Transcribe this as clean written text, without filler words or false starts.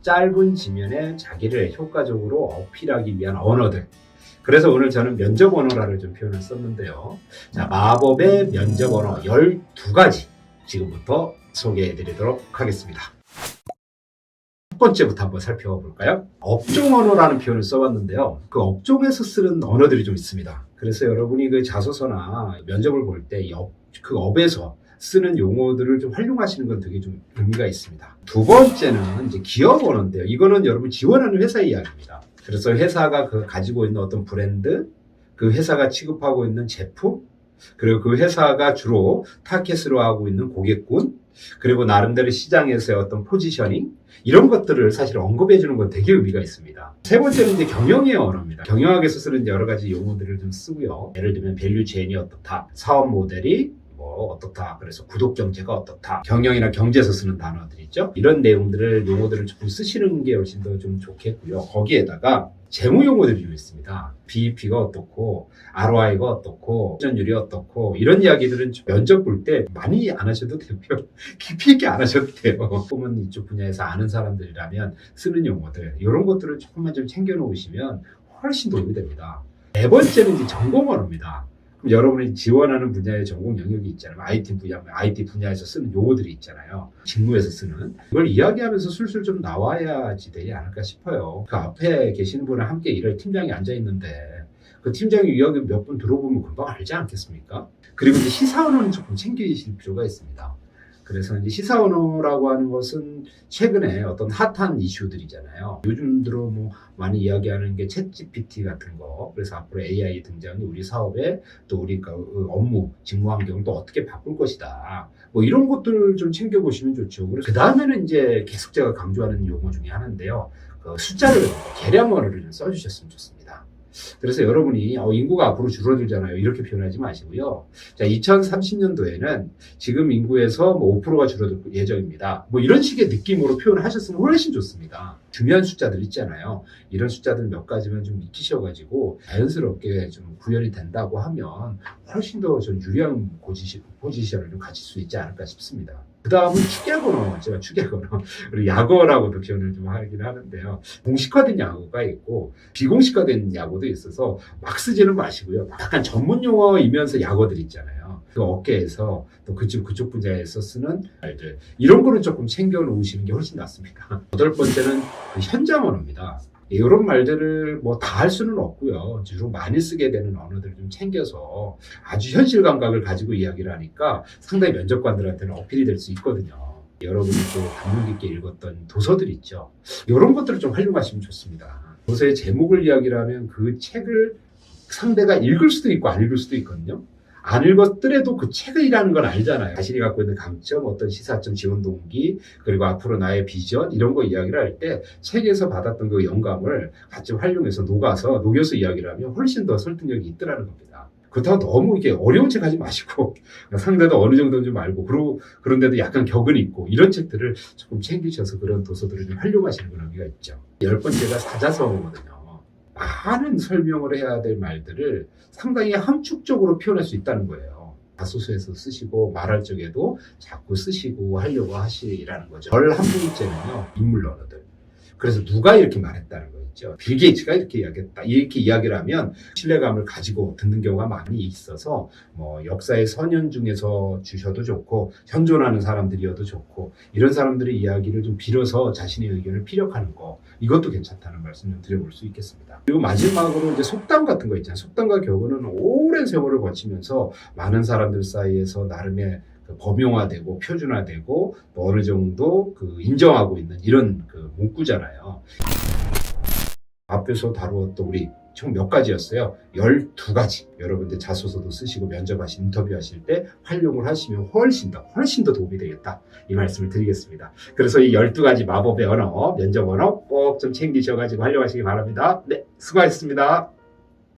짧은 지면에 자기를 효과적으로 어필하기 위한 언어들. 그래서 오늘 저는 면접 언어라를 좀 표현을 썼는데요. 자, 마법의 면접 언어 12가지 지금부터 소개해 드리도록 하겠습니다. 첫 번째부터 한번 살펴볼까요? 업종 언어라는 표현을 써봤는데요. 그 업종에서 쓰는 언어들이 좀 있습니다. 그래서 여러분이 그 자소서나 면접을 볼 때 그 업에서 쓰는 용어들을 좀 활용하시는 건 되게 좀 의미가 있습니다. 두 번째는 이제 기업 언어인데요. 이거는 여러분 지원하는 회사 이야기입니다. 그래서 회사가 가지고 있는 어떤 브랜드, 그 회사가 취급하고 있는 제품, 그리고 그 회사가 주로 타겟으로 하고 있는 고객군, 그리고 나름대로 시장에서의 어떤 포지셔닝, 이런 것들을 사실 언급해 주는 건 되게 의미가 있습니다. 세 번째는 이제 경영의 언어입니다. 경영학에서 쓰는 여러 가지 용어들을 좀 쓰고요. 예를 들면 밸류 체인이 어떻다, 사업 모델이 어떻다, 그래서 구독 경제가 어떻다, 경영이나 경제에서 쓰는 단어들 있죠. 이런 내용들을 용어들을 조금 쓰시는 게 훨씬 더 좀 좋겠고요. 거기에다가 재무 용어들이 좀 있습니다. BEP가 어떻고, ROI가 어떻고, 회전율이 어떻고, 이런 이야기들은 면접 볼 때 많이 안 하셔도 되고요. 깊이 있게 안 하셔도 돼요. 보면 이쪽 분야에서 아는 사람들이라면 쓰는 용어들, 이런 것들을 조금만 좀 챙겨 놓으시면 훨씬 도움이 됩니다. 네 번째는 이제 전공 언어입니다. 여러분이 지원하는 분야의 전공 영역이 있잖아요. IT 분야에서 쓰는 용어들이 있잖아요. 직무에서 쓰는. 이걸 이야기하면서 술술 좀 나와야지 되지 않을까 싶어요. 그 앞에 계시는 분과 함께 일할 팀장이 앉아있는데 그 팀장이 이야기 몇 분 들어보면 금방 알지 않겠습니까? 그리고 이제 시사 언어는 조금 챙기실 필요가 있습니다. 그래서 이제 시사 언어라고 하는 것은 최근에 어떤 핫한 이슈들이잖아요. 요즘 들어 뭐 많이 이야기하는 게 챗GPT 같은 거. 그래서 앞으로 AI 등장이 우리 사업에 또 우리 업무, 직무 환경을 또 어떻게 바꿀 것이다. 뭐 이런 것들 좀 챙겨보시면 좋죠. 그래서 그 다음에는 이제 계속 제가 강조하는 용어 중에 하나인데요. 그 숫자를 계량 언어를 좀 써주셨으면 좋습니다. 그래서 여러분이 인구가 앞으로 줄어들잖아요. 이렇게 표현하지 마시고요. 자, 2030년도에는 지금 인구에서 뭐 5%가 줄어들 예정입니다. 뭐 이런 식의 느낌으로 표현을 하셨으면 훨씬 좋습니다. 중요한 숫자들 있잖아요. 이런 숫자들 몇 가지만 좀 익히셔가지고 자연스럽게 좀 구현이 된다고 하면 훨씬 더 좀 유리한 포지션을 좀 가질 수 있지 않을까 싶습니다. 그 다음은 축약 언어, 제가 축약 언어, 그리고 약어라고도 표현을 좀 하긴 하는데요. 공식화된 약어가 있고 비공식화된 약어도 있어서 막 쓰지는 마시고요. 약간 전문 용어이면서 약어들 있잖아요. 그 업계에서 또 그쪽 분야에서 쓰는 말들, 이런 거는 조금 챙겨 놓으시는 게 훨씬 낫습니다. 여덟 번째는 그 현장 언어입니다. 이런 말들을 뭐 다 할 수는 없고요. 주로 많이 쓰게 되는 언어들을 좀 챙겨서 아주 현실 감각을 가지고 이야기를 하니까 상당히 면접관들한테는 어필이 될 수 있거든요. 여러분이 또 감명 깊게 읽었던 도서들 있죠. 이런 것들을 좀 활용하시면 좋습니다. 도서의 제목을 이야기를 하면 그 책을 상대가 읽을 수도 있고 안 읽을 수도 있거든요. 안 읽었더라도 그 책이라는 건 알잖아요. 자신이 갖고 있는 강점, 어떤 시사점, 지원 동기, 그리고 앞으로 나의 비전, 이런 거 이야기를 할 때 책에서 받았던 그 영감을 같이 활용해서 녹여서 이야기를 하면 훨씬 더 설득력이 있더라는 겁니다. 그렇다고 너무 이게 어려운 책 하지 마시고 상대도 어느 정도는 좀 알고 그런데도 약간 격은 있고 이런 책들을 조금 챙기셔서 그런 도서들을 좀 활용하시는 그런 의미가 있죠. 열 번째가 사자성어거든요. 많은 설명을 해야 될 말들을 상당히 함축적으로 표현할 수 있다는 거예요. 자소서에서 쓰시고 말할 적에도 자꾸 쓰시고 하려고 하시라는 거죠. 한 번째는요, 인물 언어들. 그래서 누가 이렇게 말했다는 거 있죠. 빌 게이츠가 이렇게 이야기했다. 이렇게 이야기를 하면 신뢰감을 가지고 듣는 경우가 많이 있어서 뭐 역사의 선연 중에서 주셔도 좋고 현존하는 사람들이어도 좋고 이런 사람들의 이야기를 좀 빌어서 자신의 의견을 피력하는 거, 이것도 괜찮다는 말씀 좀 드려볼 수 있겠습니다. 그리고 마지막으로 이제 속담 같은 거 있잖아요. 속담과 격언은 오랜 세월을 거치면서 많은 사람들 사이에서 나름의 범용화되고 표준화되고 또 어느 정도 인정하고 있는 이런 문구잖아요. 앞에서 다루었던 우리 총 몇 가지였어요? 12가지. 여러분들 자소서도 쓰시고 면접하신 인터뷰하실 때 활용을 하시면 훨씬 더 도움이 되겠다. 이 말씀을 드리겠습니다. 그래서 이 12가지 마법의 언어, 면접 언어 꼭 좀 챙기셔가지고 활용하시기 바랍니다. 네, 수고하셨습니다.